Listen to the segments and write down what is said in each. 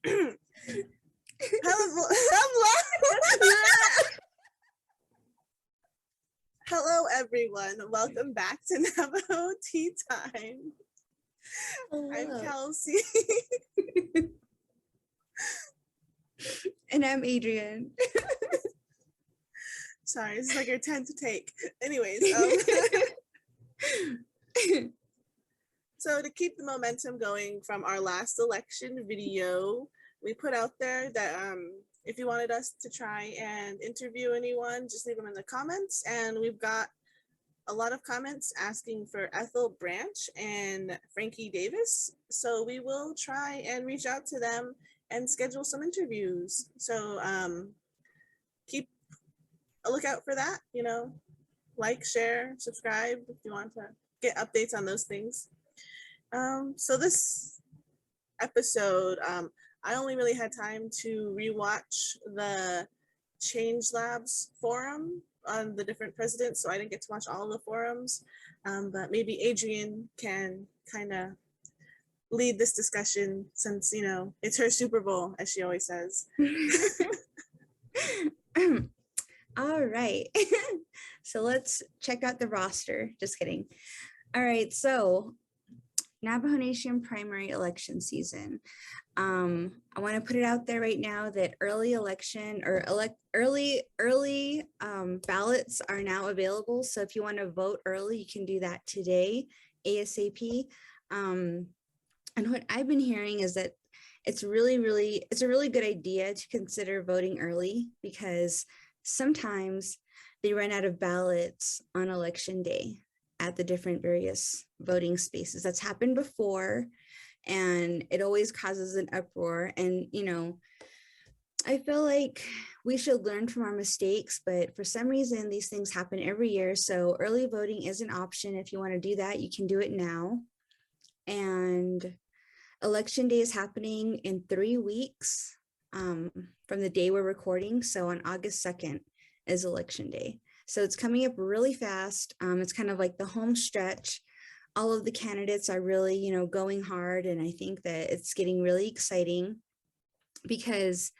Hello, everyone. Welcome back to Navajo Tea Time. Hello. I'm Kelsey. And I'm Adrian. Sorry, this is like your 10th take. Anyways, so to keep the momentum going from our last election video, we put out there that if you wanted us to try and interview anyone, just leave them in the comments. And we've got a lot of comments asking for Ethel Branch and Frankie Davis. So we will try and reach out to them and schedule some interviews. So keep a lookout for that, like, share, subscribe if you want to get updates on those things. So this episode, I only really had time to rewatch the Change Labs forum on the different presidents, so I didn't get to watch all of the forums, but maybe Adrian can kind of lead this discussion since, it's her Super Bowl, as she always says. All right. So let's check out the roster. Just kidding. All right. So Navajo Nation primary election season. I want to put it out there right now that early election or early ballots are now available. So if you want to vote early, you can do that today, ASAP. And what I've been hearing is that it's a really good idea to consider voting early, because sometimes they run out of ballots on election day at the different various voting spaces. That's happened before, and it always causes an uproar. And, I feel like we should learn from our mistakes, but for some reason, these things happen every year. So early voting is an option. If you want to do that, you can do it now. And election day is happening in 3 weeks from the day we're recording. So on August 2nd is election day. So it's coming up really fast. It's kind of like the home stretch. All of the candidates are really, going hard. And I think that it's getting really exciting, because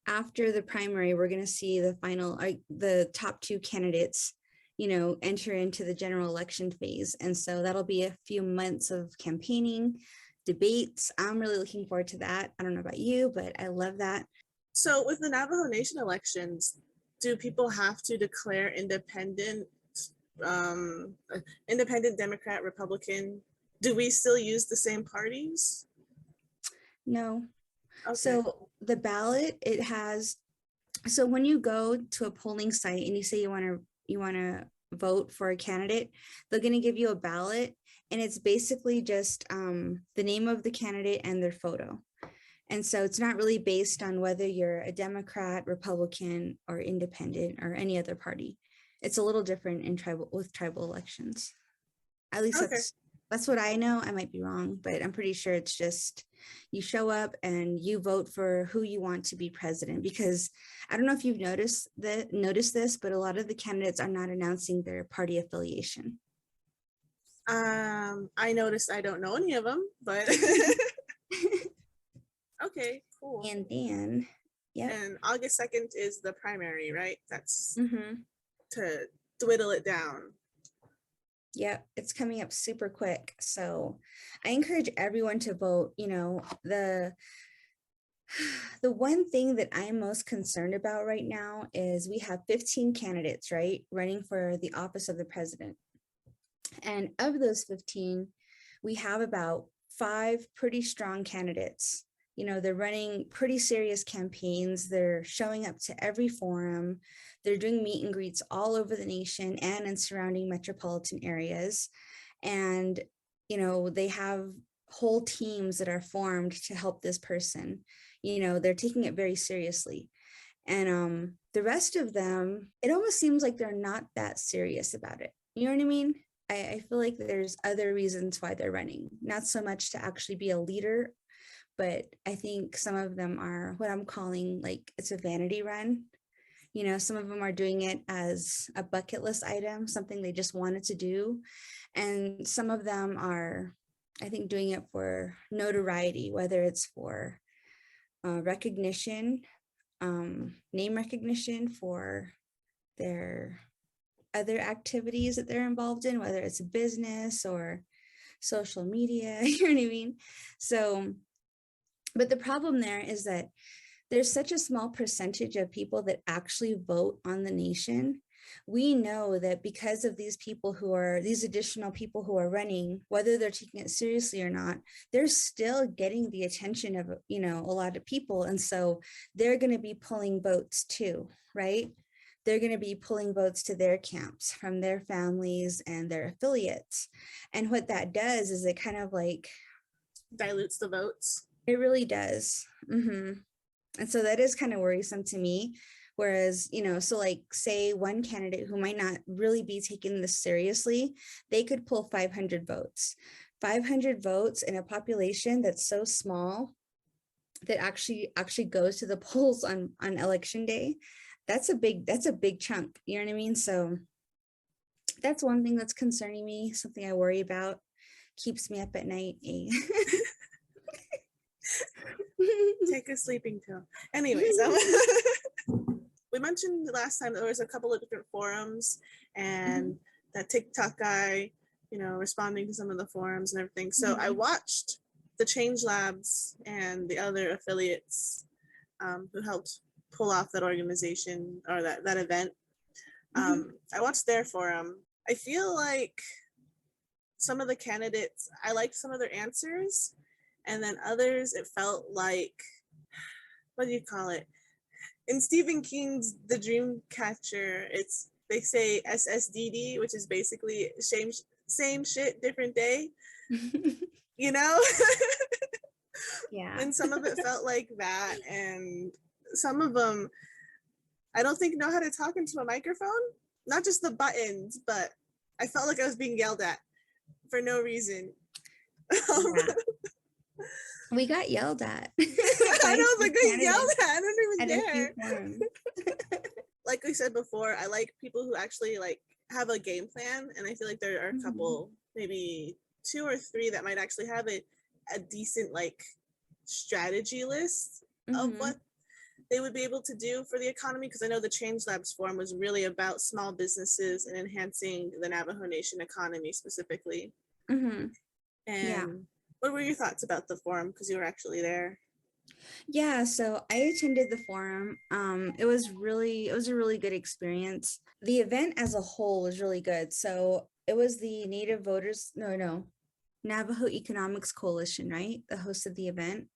after the primary, we're going to see the top 2 candidates, enter into the general election phase. And so that'll be a few months of campaigning, debates. I'm really looking forward to that. I don't know about you, but I love that. So with the Navajo Nation elections, do people have to declare independent Democrat, Republican? Do we still use the same parties? No. Okay. So the ballot, so when you go to a polling site and you say you want to vote for a candidate, they're going to give you a ballot, and it's basically just the name of the candidate and their photo. And so it's not really based on whether you're a Democrat, Republican, or independent, or any other party. It's a little different with tribal elections. At least okay. That's what I know. I might be wrong, but I'm pretty sure it's just you show up and you vote for who you want to be president. Because I don't know if you've noticed this, but a lot of the candidates are not announcing their party affiliation. I noticed I don't know any of them, but okay, cool. And then, yeah. And August 2nd is the primary, right? That's mm-hmm. to dwindle it down. Yeah, it's coming up super quick. So I encourage everyone to vote. The one thing that I'm most concerned about right now is we have 15 candidates, right, running for the office of the president. And of those 15, we have about 5 pretty strong candidates. They're running pretty serious campaigns. They're showing up to every forum. They're doing meet and greets all over the nation and in surrounding metropolitan areas. And, they have whole teams that are formed to help this person. They're taking it very seriously. And the rest of them, it almost seems like they're not that serious about it. You know what I mean? I feel like there's other reasons why they're running, not so much to actually be a leader, but I think some of them are what I'm calling like it's a vanity run. Some of them are doing it as a bucket list item, something they just wanted to do. And some of them are, I think, doing it for notoriety, whether it's for recognition, name recognition for their other activities that they're involved in, whether it's a business or social media, you know what I mean? So, but the problem there is that there's such a small percentage of people that actually vote on the nation. We know that because of these people who are, these additional people who are running, whether they're taking it seriously or not, they're still getting the attention of, you know, a lot of people. And so they're going to be pulling votes too, right? They're going to be pulling votes to their camps from their families and their affiliates. And what that does is it kind of like dilutes the votes. It really does. And so that is kind of worrisome to me. Whereas, you know, so like say one candidate who might not really be taking this seriously, they could pull 500 votes. 500 votes in a population that's so small that actually goes to the polls on election day. That's a big chunk, you know what I mean? So that's one thing that's concerning me, something I worry about, keeps me up at night. Take a sleeping pill. Anyways, we mentioned last time that there was a couple of different forums and that TikTok guy, you know, responding to some of the forums and everything. So I watched the Change Labs and the other affiliates who helped pull off that organization or that event. I watched their forum. I feel like some of the candidates, I liked some of their answers, and then others, it felt like, what do you call it? In Stephen King's The Dreamcatcher, they say SSDD, which is basically same shit, different day, you know? Yeah. And some of it felt like that, and some of them, I don't think know how to talk into a microphone. Not just the buttons, but I felt like I was being yelled at for no reason. Yeah. We got yelled at. I know, like I yelled at. I don't even dare. Like we said before, I like people who actually like have a game plan, and I feel like there are a couple, maybe 2 or 3 that might actually have a decent like strategy list of what they would be able to do for the economy, because I know the Change Labs forum was really about small businesses and enhancing the Navajo Nation economy specifically. And what were your thoughts about the forum, because you were actually there? Yeah, so I attended the forum. It was a really good experience. The event as a whole was really good. So it was the Navajo Economics Coalition, right? The host of the event.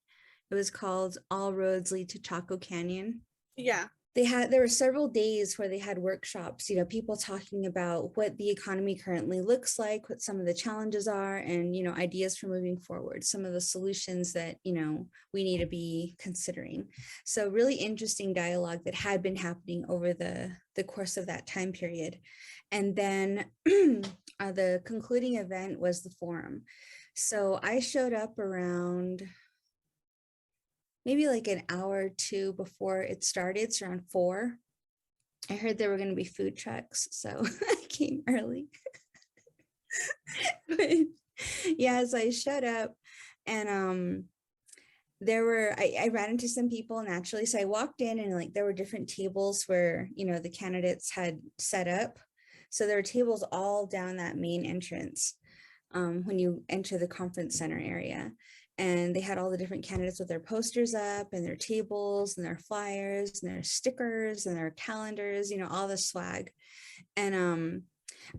It was called All Roads Lead to Chaco Canyon. Yeah. There were several days where they had workshops, you know, people talking about what the economy currently looks like, what some of the challenges are, and, you know, ideas for moving forward, some of the solutions that, you know, we need to be considering. So really interesting dialogue that had been happening over the course of that time period. And then the concluding event was the forum. So I showed up around maybe like an hour or 2 before it started. It's around 4. I heard there were going to be food trucks, so I came early. But yeah, so I showed up, and I ran into some people naturally. So I walked in, and like there were different tables where, you know, the candidates had set up. So there were tables all down that main entrance when you enter the conference center area. And they had all the different candidates with their posters up and their tables and their flyers and their stickers and their calendars, you know, all the swag. And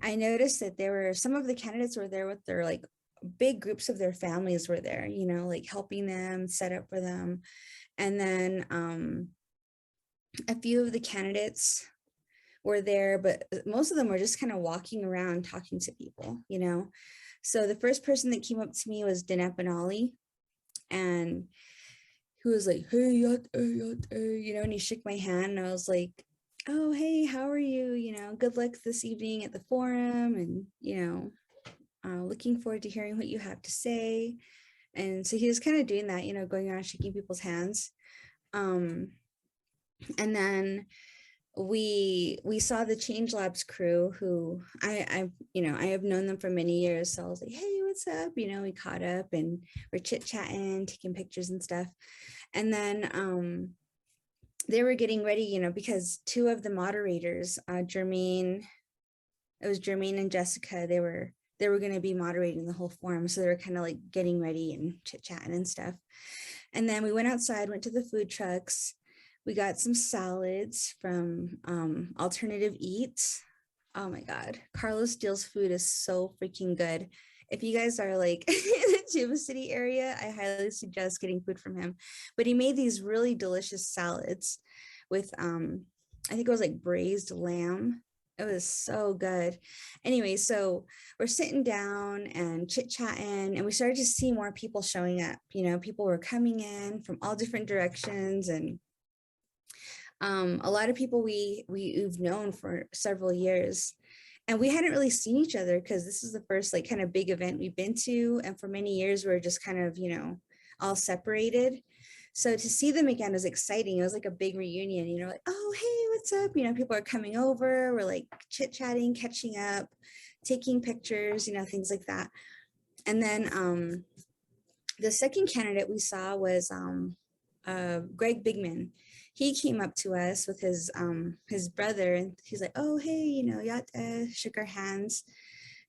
I noticed that there were some of the candidates were there with their like big groups of their families were there, you know, like helping them set up for them. And then a few of the candidates were there, but most of them were just kind of walking around talking to people, you know. So the first person that came up to me was Denepinali, and he was like, hey, you know, and he shook my hand, and I was like, oh, hey, how are you? You know, good luck this evening at the forum, and, you know, looking forward to hearing what you have to say. And so he was kind of doing that, you know, going around shaking people's hands. And then we saw the Change Labs crew, who I have known them for many years. So I was like, hey, what's up? We caught up and we're chit-chatting, taking pictures and stuff. And then they were getting ready, because two of the moderators, Jermaine and Jessica, they were going to be moderating the whole forum. So they were kind of like getting ready and chit-chatting and stuff. And then we went outside, went to the food trucks. We got some salads from AlterNativEats. Oh my God. Carlos Steele's food is so freaking good. If you guys are like in the Tuba City area, I highly suggest getting food from him. But he made these really delicious salads with, I think it was like braised lamb. It was so good. Anyway, so we're sitting down and chit-chatting, and we started to see more people showing up. People were coming in from all different directions, and a lot of people we've known for several years, and we hadn't really seen each other because this is the first like kind of big event we've been to, and for many years we were just kind of all separated. So to see them again was exciting. It was like a big reunion, like, oh, hey, what's up? People are coming over. We're like chit-chatting, catching up, taking pictures, things like that. And then the second candidate we saw was Greg Bigman. He came up to us with his brother, and he's like, oh, hey, Yata, shook our hands.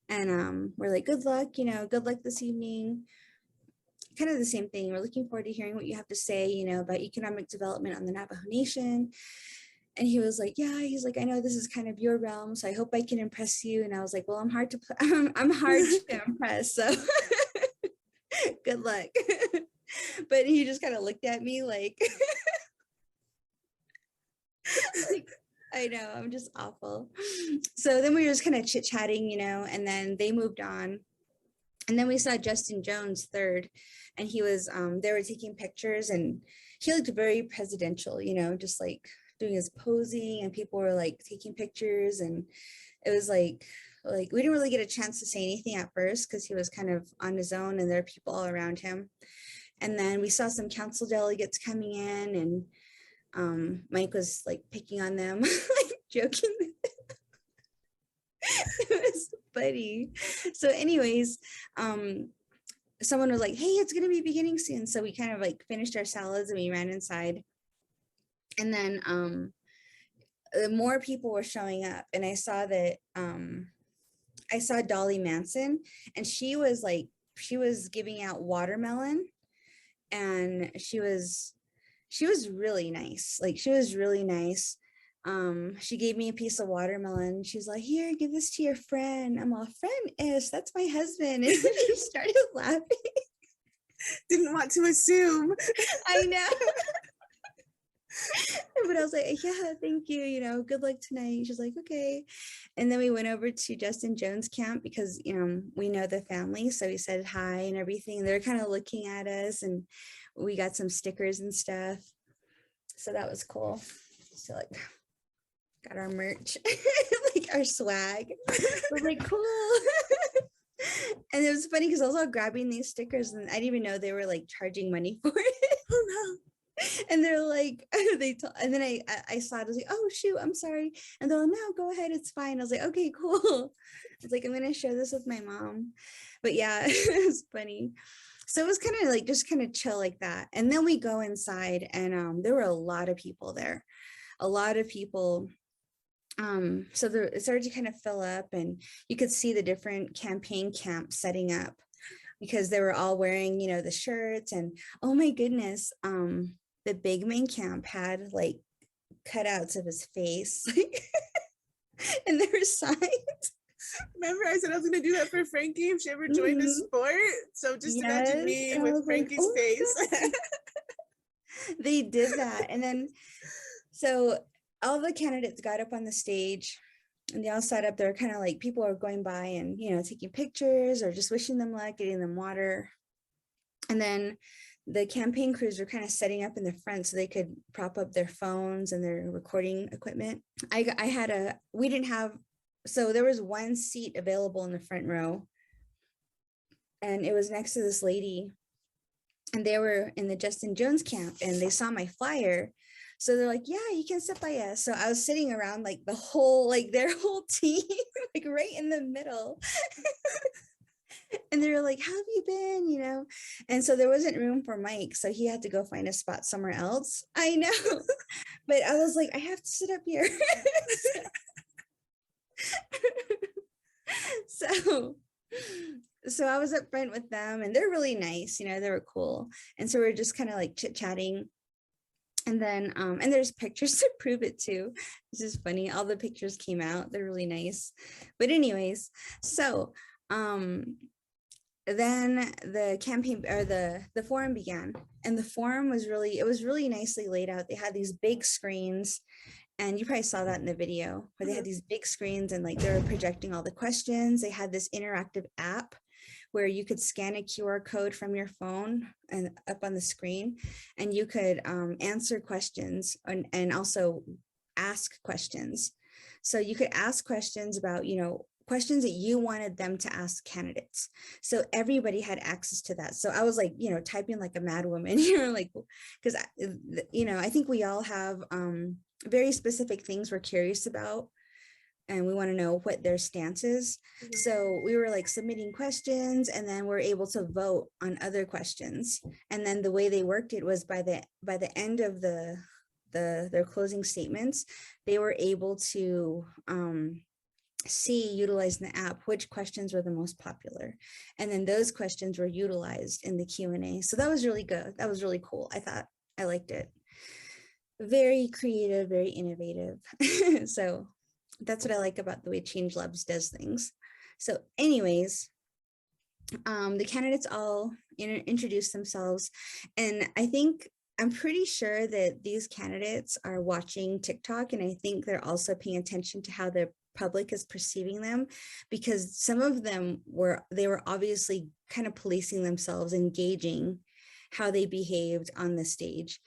And we're like, good luck, good luck this evening. Kind of the same thing. We're looking forward to hearing what you have to say, about economic development on the Navajo Nation. And he was like, yeah, he's like, I know this is kind of your realm, so I hope I can impress you. And I was like, well, I'm hard to impress, so good luck. But he just kind of looked at me like, I know, I'm just awful. So then we were just kind of chit-chatting, and then they moved on. And then we saw Justin Jones third, and he was, they were taking pictures, and he looked very presidential, just like doing his posing, and people were like taking pictures. And it was like we didn't really get a chance to say anything at first because he was kind of on his own and there are people all around him. And then we saw some council delegates coming in, and Mike was like picking on them, like joking. It was funny. So anyways, someone was like, hey, it's gonna be beginning soon. So we kind of like finished our salads and we ran inside. And then more people were showing up, and I saw that I saw Dolly Manson, and she was giving out watermelon, and she was really nice. Like, she was really nice. She gave me a piece of watermelon. She's like, here, give this to your friend. I'm all, friend-ish, that's my husband. And she started laughing. Didn't want to assume. I know. But I was like, yeah, thank you, good luck tonight. She's like, okay. And then we went over to Justin Jones camp because we know the family, so we said hi and everything. They're kind of looking at us, and we got some stickers and stuff, so that was cool. So like, got our merch, like our swag. We're like, cool. And it was funny because I was all grabbing these stickers, and I didn't even know they were like charging money for it. Oh no. And they're like, and then I saw it, I was like, oh shoot, I'm sorry. And they're like, no, go ahead, it's fine. I was like, okay, cool. It's like, I'm gonna share this with my mom. But yeah, it was funny. So it was kind of like just kind of chill like that. And then we go inside, and there were a lot of people there, a lot of people. So it started to kind of fill up, and you could see the different campaign camps setting up because they were all wearing, the shirts. And oh my goodness, the big main camp had like cutouts of his face, and there were signs. Remember, I said I was going to do that for Frankie if she ever joined a sport. So just imagine me with Frankie's face. They did that. And then, so all the candidates got up on the stage, and they all sat up there, kind of like people are going by and, taking pictures or just wishing them luck, getting them water. And then the campaign crews were kind of setting up in the front so they could prop up their phones and their recording equipment. So there was one seat available in the front row, and it was next to this lady, and they were in the Justin Jones camp, and they saw my flyer. So they're like, yeah, you can sit by us. So I was sitting around like the whole, like their whole team, like right in the middle. And they were like, how have you been? You know? And so there wasn't room for Mike. So he had to go find a spot somewhere else. I know. But I was like, I have to sit up here. so so I was up front with them, and they're really nice, you know, they were cool. And so we are just kind of like chit-chatting. And then and there's pictures to prove it too. This is funny. All the pictures came out. They're really nice. But anyways, so then the campaign, or the forum began, and the forum was really, it was really nicely laid out. They had these big screens, and you probably saw that in the video, where they had these big screens and like they were projecting all the questions. They had this interactive app where you could scan a QR code from your phone and up on the screen, and you could answer questions and also ask questions. So you could ask questions about, you know, questions that you wanted them to ask candidates. So everybody had access to that. So I was like, you know, typing like a mad woman, you know, like, because, you know, I think we all have very specific things we're curious about, and we want to know what their stance is. So we were like submitting questions, and then we're able to vote on other questions. And then the way they worked it was by the end of their closing statements, they were able to see, utilizing the app, which questions were the most popular. And then those questions were utilized in the Q&A. So that was really good. That was really cool. I liked it. Very creative, very innovative. So that's what I like about the way Change Labs does things. So anyways, the candidates all introduced themselves, and I'm pretty sure that these candidates are watching TikTok, and I think they're also paying attention to how the public is perceiving them, because some of them were obviously kind of policing themselves, engaging how they behaved on the stage.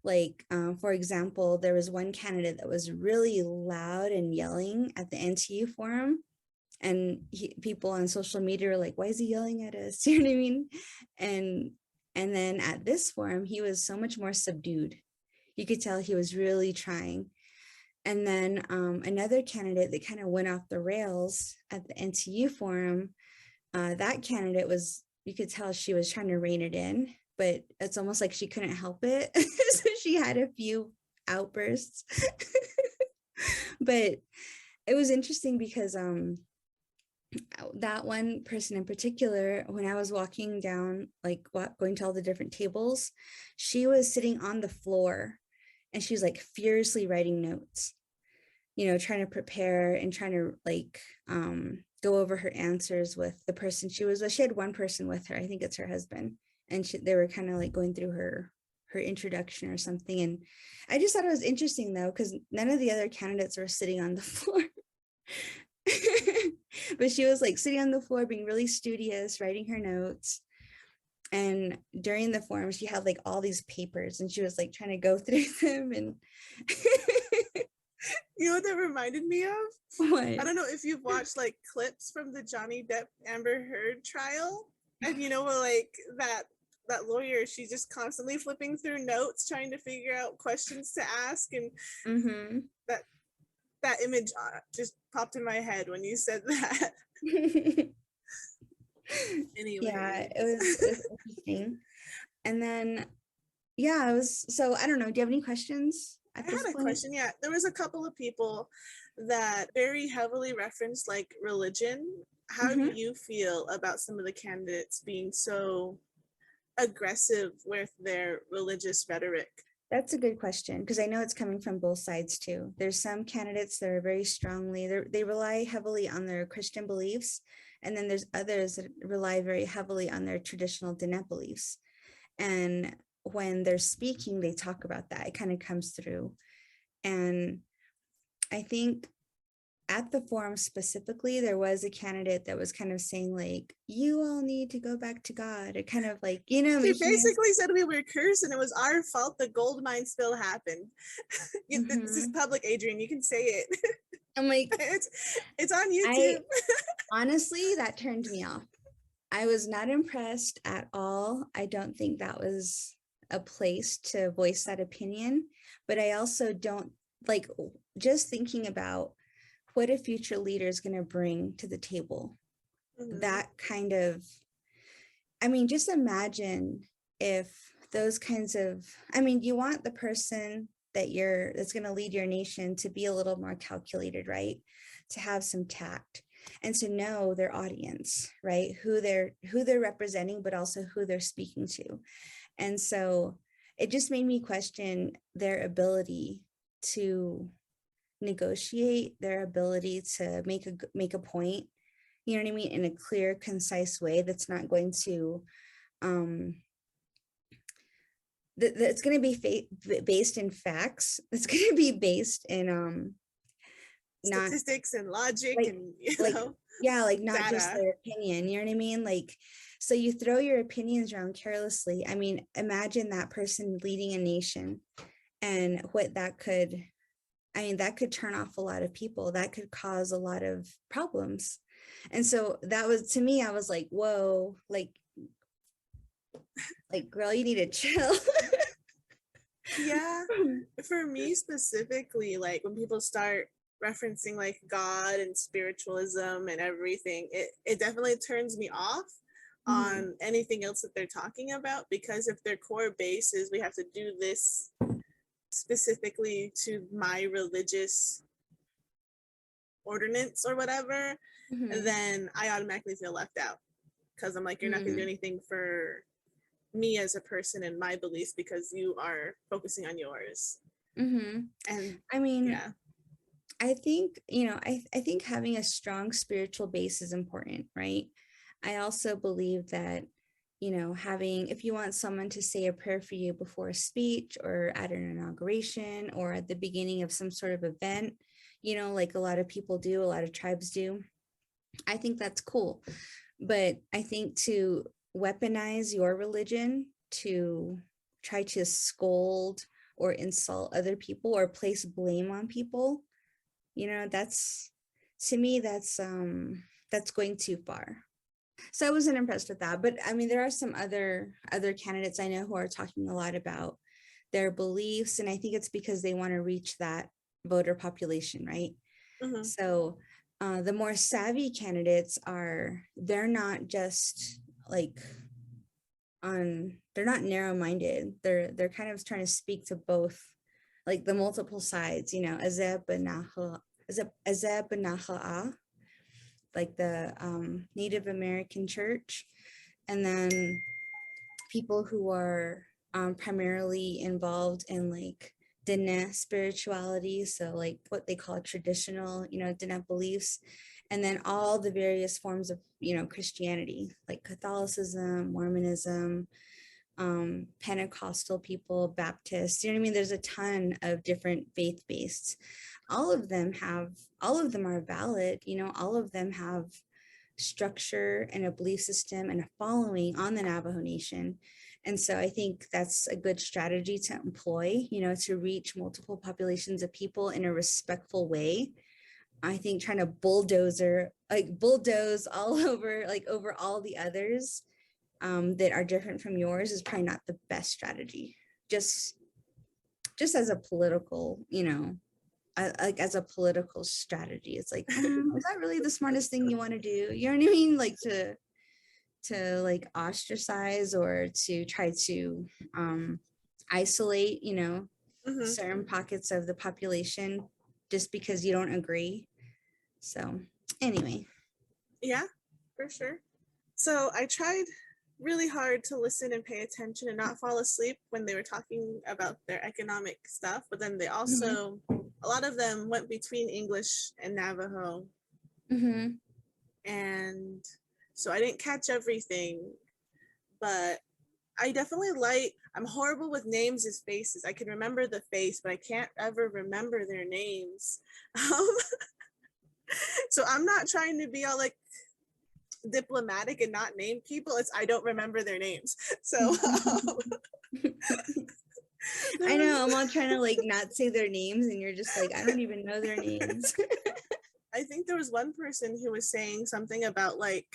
Like, for example, there was one candidate that was really loud and yelling at the NTU forum, and people on social media were like, why is he yelling at us? You know what I mean? And then at this forum, he was so much more subdued. You could tell he was really trying. And then another candidate that kind of went off the rails at the NTU forum, that candidate was, you could tell she was trying to rein it in, but it's almost like she couldn't help it. So she had a few outbursts. But it was interesting because that one person in particular, when I was walking down, like going to all the different tables, she was sitting on the floor, and she was like furiously writing notes, you know, trying to prepare and trying to like go over her answers with the person she was with. She had one person with her, I think it's her husband, and they were kind of like going through her introduction or something. And I just thought it was interesting though, because none of the other candidates were sitting on the floor. But she was like sitting on the floor, being really studious, writing her notes. And during the forum, she had like all these papers, and she was like trying to go through them. And you know what that reminded me of? What? I don't know if you've watched like clips from the Johnny Depp Amber Heard trial, and you know, like that lawyer, she's just constantly flipping through notes, trying to figure out questions to ask, and that image just popped in my head when you said that. Anyway. Yeah, it was interesting. And then, yeah, it was, so I don't know, do you have any questions at this point? I had a question. Yeah, there was a couple of people that very heavily referenced like religion. How do you feel about some of the candidates being so aggressive with their religious rhetoric? That's a good question, because I know it's coming from both sides too. There's some candidates that are very strongly, they rely heavily on their Christian beliefs, and then there's others that rely very heavily on their traditional Diné beliefs. And when they're speaking, they talk about that. It kind of comes through. And I think at the forum specifically, there was a candidate that was kind of saying like, you all need to go back to God. It kind of like, you know, she basically said we were cursed and it was our fault the gold mine spill happened. This is public, Adrian, you can say it. I'm like, it's on YouTube. Honestly, that turned me off. I was not impressed at all. I don't think that was a place to voice that opinion, but I also don't like just thinking about what a future leader is going to bring to the table. That kind of, I mean, just imagine if those kinds of, I mean, you want the person that's going to lead your nation to be a little more calculated, right? To have some tact and to know their audience, right? Who they're representing, but also who they're speaking to. And so it just made me question their ability to negotiate, their ability to make a point, you know what I mean, in a clear, concise way that's not going to that's going to be based in facts. It's going to be based in statistics and logic, like, and like not data. just their opinion, you know what I mean? Like, so you throw your opinions around carelessly. I mean, imagine that person leading a nation and what that could, I mean, that could turn off a lot of people. That could cause a lot of problems. And so that was, to me, I was like, whoa, like girl, you need to chill. Yeah, for me specifically, like when people start referencing like God and spiritualism and everything, it definitely turns me off on anything else that they're talking about, because if their core base is we have to do this specifically to my religious ordinance or whatever, then I automatically feel left out, because I'm like, you're not going to do anything for me as a person and my beliefs because you are focusing on yours. And I mean, yeah, I think, you know, I think having a strong spiritual base is important, right? I also believe that, you know, if you want someone to say a prayer for you before a speech or at an inauguration or at the beginning of some sort of event, you know, like a lot of people do, a lot of tribes do, I think that's cool. But I think to weaponize your religion to try to scold or insult other people or place blame on people, you know, to me, that's going too far. So I wasn't impressed with that. But I mean, there are some other candidates I know who are talking a lot about their beliefs, and I think it's because they want to reach that voter population, right? So the more savvy candidates they're not just like they're not narrow-minded. They're kind of trying to speak to both, like the multiple sides, you know, Azeb and Naha'a, like the Native American church, and then people who are primarily involved in like Diné spirituality, so like what they call traditional, you know, Diné beliefs, and then all the various forms of, you know, Christianity, like Catholicism, Mormonism, Pentecostal people, Baptists, you know what I mean? There's a ton of different faith-based. All of them are valid, you know, all of them have structure and a belief system and a following on the Navajo Nation. And so I think that's a good strategy to employ, you know, to reach multiple populations of people in a respectful way. I think trying to bulldoze all over, like over all the others that are different from yours is probably not the best strategy. Just as a political, you know, like as a political strategy, it's like, is that really the smartest thing you want to do? You know what I mean? Like to like ostracize or to try to isolate, you know, certain pockets of the population just because you don't agree. So anyway. Yeah, for sure. So I tried really hard to listen and pay attention and not fall asleep when they were talking about their economic stuff, but then they also, a lot of them went between English and Navajo. And so I didn't catch everything, but I definitely I'm horrible with names as faces. I can remember the face, but I can't ever remember their names. So I'm not trying to be all like diplomatic and not name people. It's I don't remember their names. So I know, I'm all trying to like not say their names and you're just like, I don't even know their names. I think there was one person who was saying something about like,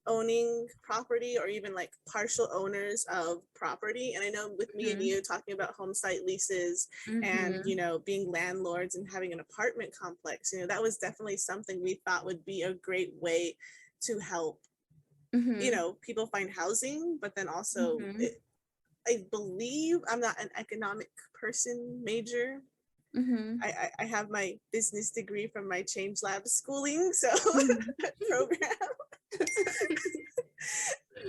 owning property or even like partial owners of property. And I know with me and you talking about home site leases and, you know, being landlords and having an apartment complex, you know, that was definitely something we thought would be a great way to help, you know, people find housing, but then also I believe, I'm not an economic person major. I have my business degree from my Change Lab schooling, so program.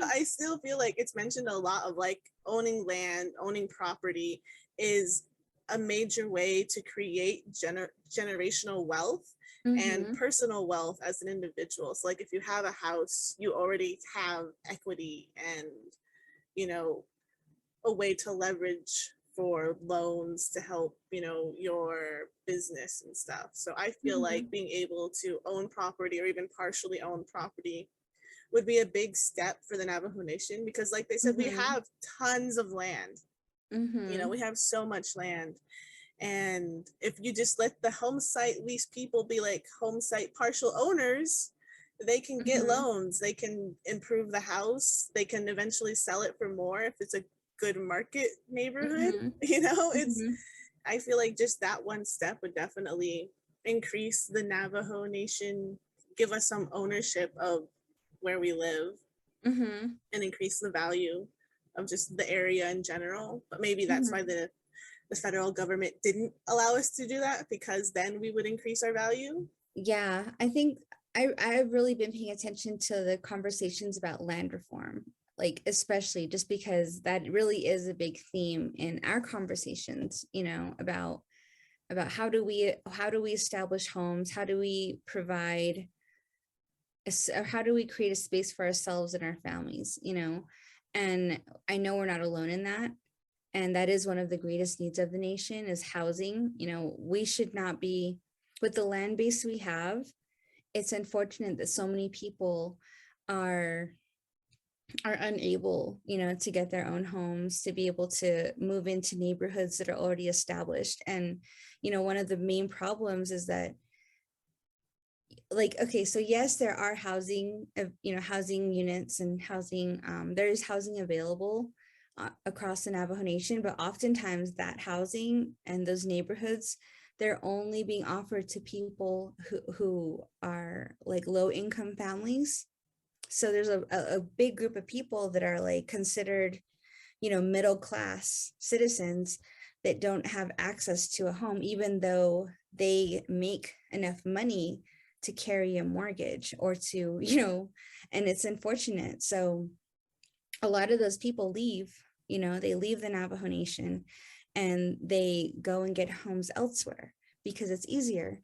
I still feel like it's mentioned a lot of like owning land, owning property is a major way to create generational wealth and personal wealth as an individual. So like if you have a house, you already have equity and, you know, a way to leverage for loans to help, you know, your business and stuff. So I feel like being able to own property or even partially own property would be a big step for the Navajo Nation, because like they said, we have tons of land. You know, we have so much land. And if you just let the home site lease people be like home site partial owners, they can get loans, they can improve the house, they can eventually sell it for more if it's a good market neighborhood. You know, it's, I feel like just that one step would definitely increase the Navajo Nation, give us some ownership of where we live, and increase the value of just the area in general. But maybe that's why the federal government didn't allow us to do that, because then we would increase our value. Yeah, I think I've really been paying attention to the conversations about land reform, like especially just because that really is a big theme in our conversations, you know, about how do we establish homes, how do we provide or how do we create a space for ourselves and our families, you know. And I know we're not alone in that, and that is one of the greatest needs of the nation is housing. You know, we should not be, with the land base we have, it's unfortunate that so many people are unable, you know, to get their own homes, to be able to move into neighborhoods that are already established. And, you know, one of the main problems is that, like, okay, so yes, there are housing, you know, housing units and housing, there is housing available across the Navajo Nation, but oftentimes that housing and those neighborhoods, they're only being offered to people who are like low income families. So there's a big group of people that are like considered, you know, middle class citizens that don't have access to a home, even though they make enough money to carry a mortgage or to, you know, and it's unfortunate. So a lot of those people leave, you know, they leave the Navajo Nation and they go and get homes elsewhere because it's easier.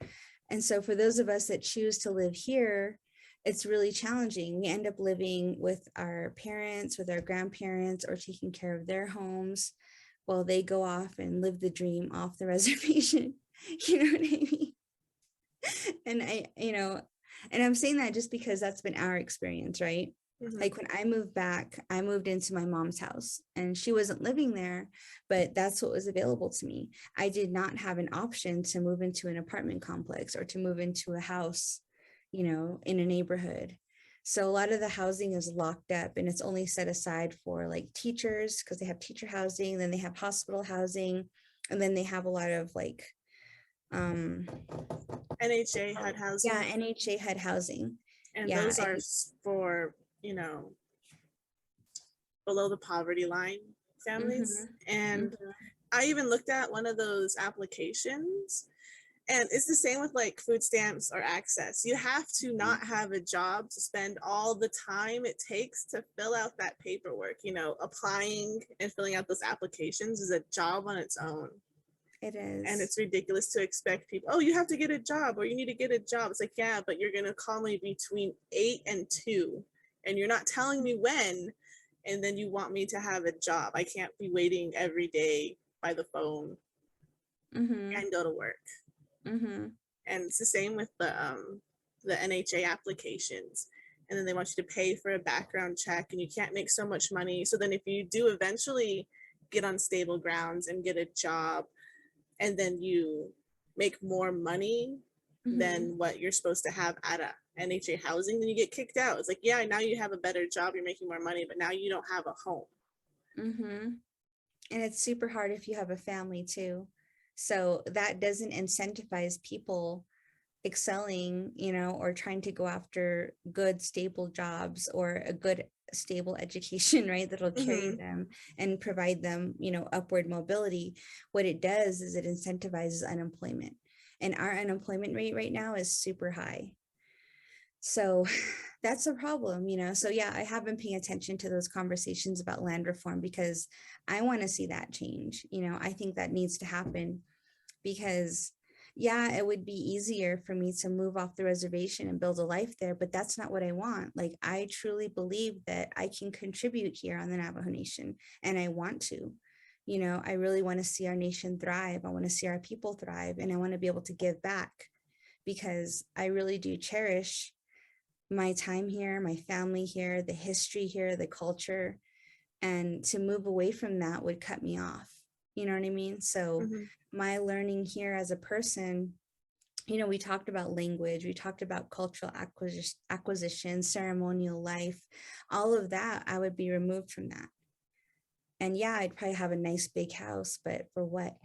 And so for those of us that choose to live here, it's really challenging. We end up living with our parents, with our grandparents, or taking care of their homes while they go off and live the dream off the reservation. You know what I mean? And you know, and I'm saying that just because that's been our experience, right? Like when I moved back, I moved into my mom's house and she wasn't living there, but that's what was available to me. I did not have an option to move into an apartment complex or to move into a house, you know, in a neighborhood. So a lot of the housing is locked up and it's only set aside for like teachers because they have teacher housing, then they have hospital housing, and then they have a lot of like NHA HUD housing. Yeah, NHA HUD housing. And yeah, those are for, you know, below the poverty line families. And I even looked at one of those applications, and it's the same with like food stamps or access. You have to not have a job to spend all the time it takes to fill out that paperwork. You know, applying and filling out those applications is a job on its own. It is. And it's ridiculous to expect people, oh, you have to get a job or you need to get a job. It's like, yeah, but you're going to call me between 8 and 2 and you're not telling me when. And then you want me to have a job. I can't be waiting every day by the phone and go to work. And it's the same with the NHA applications. And then they want you to pay for a background check and you can't make so much money. So then if you do eventually get on stable grounds and get a job, and then you make more money than what you're supposed to have at a NHA housing, then you get kicked out. It's like, yeah, now you have a better job, you're making more money, but now you don't have a home. Mm-hmm. And it's super hard if you have a family too. So that doesn't incentivize people excelling, you know, or trying to go after good, stable jobs or a good, stable education, right? That'll carry them and provide them, you know, upward mobility. What it does is it incentivizes unemployment. And our unemployment rate right now is super high. So that's a problem, you know. So yeah, I have been paying attention to those conversations about land reform because I want to see that change. You know, I think that needs to happen because yeah, it would be easier for me to move off the reservation and build a life there, but that's not what I want. Like, I truly believe that I can contribute here on the Navajo Nation, and I want to. You know, I really want to see our nation thrive. I want to see our people thrive, and I want to be able to give back because I really do cherish my time here, my family here, the history here, the culture, and to move away from that would cut me off. You know what I mean? So my learning here as a person, you know, we talked about language, we talked about cultural acquisition, ceremonial life, all of that, I would be removed from that. And yeah, I'd probably have a nice big house, but for what?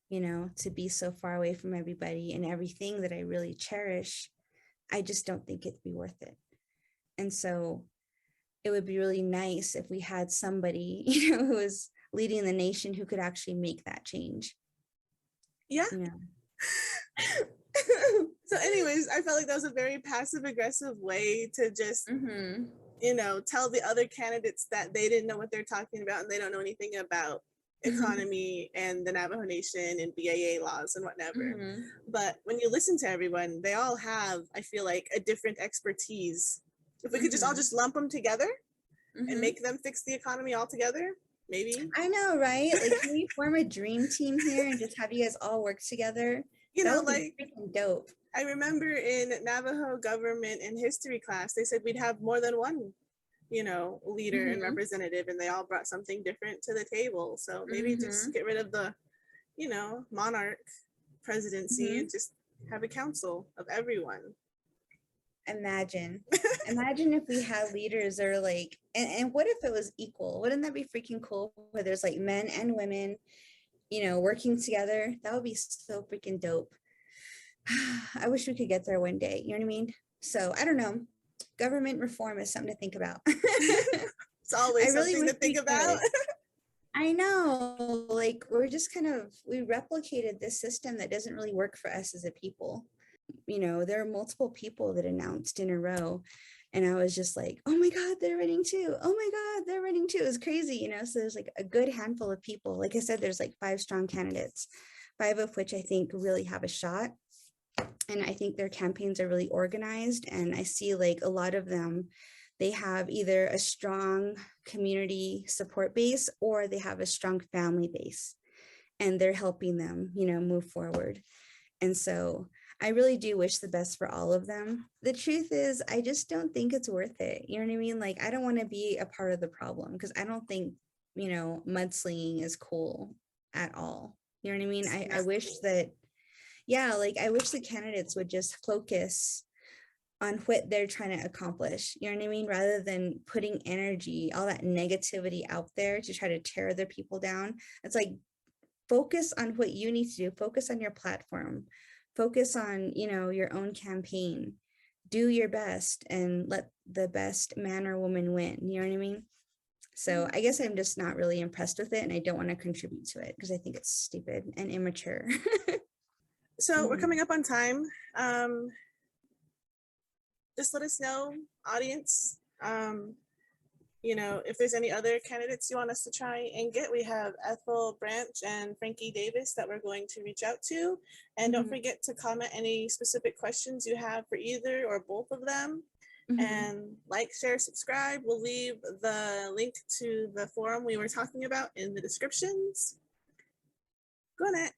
You know, to be so far away from everybody and everything that I really cherish, I just don't think it'd be worth it. And so it would be really nice if we had somebody, you know, who is leading the nation who could actually make that change. Yeah. Yeah. So anyways, I felt like that was a very passive aggressive way to just, you know, tell the other candidates that they didn't know what they're talking about and they don't know anything about economy and the Navajo Nation and BAA laws and whatever. But when you listen to everyone, they all have, I feel like, a different expertise. If we could just all just lump them together and make them fix the economy all together, maybe. I know, right? Like, can we form a dream team here and just have you guys all work together? You That know, would be like, freaking dope. I remember in Navajo government and history class, they said we'd have more than one, you know, leader and representative, and they all brought something different to the table. So maybe just get rid of the, you know, monarch presidency and just have a council of everyone. Imagine if we had leaders that are like, and what if it was equal? Wouldn't that be freaking cool? Where there's like men and women, you know, working together. That would be so freaking dope. I wish we could get there one day. You know what I mean? So I don't know. Government reform is something to think about. It's always something to think about. I know, like, we're just we replicated this system that doesn't really work for us as a people. You know, there are multiple people that announced in a row, and I was just like, oh my God, they're running too. Oh my God, they're running too. It was crazy, you know? So there's like a good handful of people. Like I said, there's like 5 strong candidates, 5 of which I think really have a shot. And I think their campaigns are really organized. And I see like a lot of them, they have either a strong community support base or they have a strong family base, and they're helping them, you know, move forward. And so I really do wish the best for all of them. The truth is, I just don't think it's worth it. You know what I mean? Like, I don't want to be a part of the problem because I don't think, you know, mudslinging is cool at all. You know what I mean? I wish that, yeah, like, I wish the candidates would just focus on what they're trying to accomplish. You know what I mean? Rather than putting energy, all that negativity out there to try to tear other people down. It's like, focus on what you need to do. Focus on your platform. Focus on, you know, your own campaign. Do your best and let the best man or woman win. You know what I mean? So I guess I'm just not really impressed with it, and I don't want to contribute to it because I think it's stupid and immature. So we're coming up on time. Just let us know, audience, you know, if there's any other candidates you want us to try and get. We have Ethel Branch and Frankie Davis that we're going to reach out to. And don't forget to comment any specific questions you have for either or both of them. And like, share, subscribe. We'll leave the link to the forum we were talking about in the descriptions. Go on it.